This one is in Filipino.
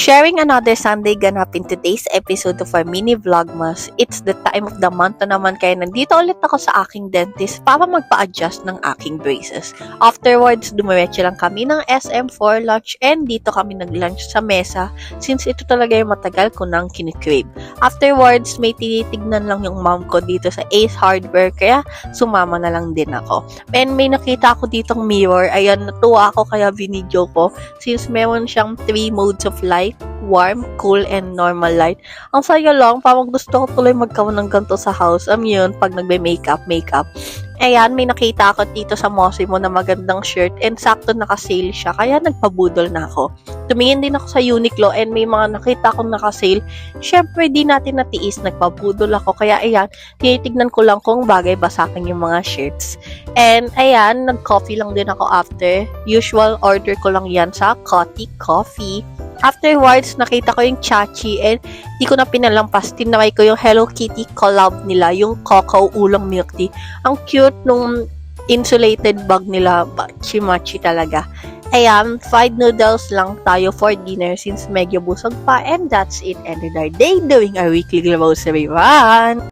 Sharing another Sunday ganap in today's episode of our mini vlogmas. It's the time of the month na naman kaya nandito ulit ako sa aking dentist para magpa-adjust ng aking braces. Afterwards, dumiretso lang kami ng SM for lunch and dito kami nag-lunch sa mesa since ito talaga yung matagal ko nang kinikrave. Afterwards, may tinitignan lang yung mom ko dito sa Ace Hardware kaya sumama na lang din ako. And may nakita ako ditong mirror. Ayan, natuwa ako kaya binidyo ko since meron siyang 3 modes of light. Warm, cool, and normal light. Ang saya lang, parang gusto ko tuloy magkaroon ng ganito sa house. Yun, pag nagbe-makeup. Ayan, may nakita ako dito sa Mosimo na magandang shirt and sakto naka-sale siya, kaya nagpabudol na ako. Tumingin din ako sa Uniqlo and may mga nakita akong naka-sale. Syempre, di natin natiis, nagpabudol ako. Kaya ayan, tinitignan ko lang kung bagay ba sa akin yung mga shirts. And ayan, nag-coffee lang din ako after. Usual order ko lang yan sa Coty Coffee. Afterwards, nakita ko yung Chachi and di ko na pinalampas. Tinaway ko yung Hello Kitty collab nila, yung Cocoa Oolong Milk Tea. Ang cute nung insulated bag nila. Machi talaga. Ayan, fried noodles lang tayo for dinner since medyo busog pa. And that's it. Ended our day doing our weekly grocery run.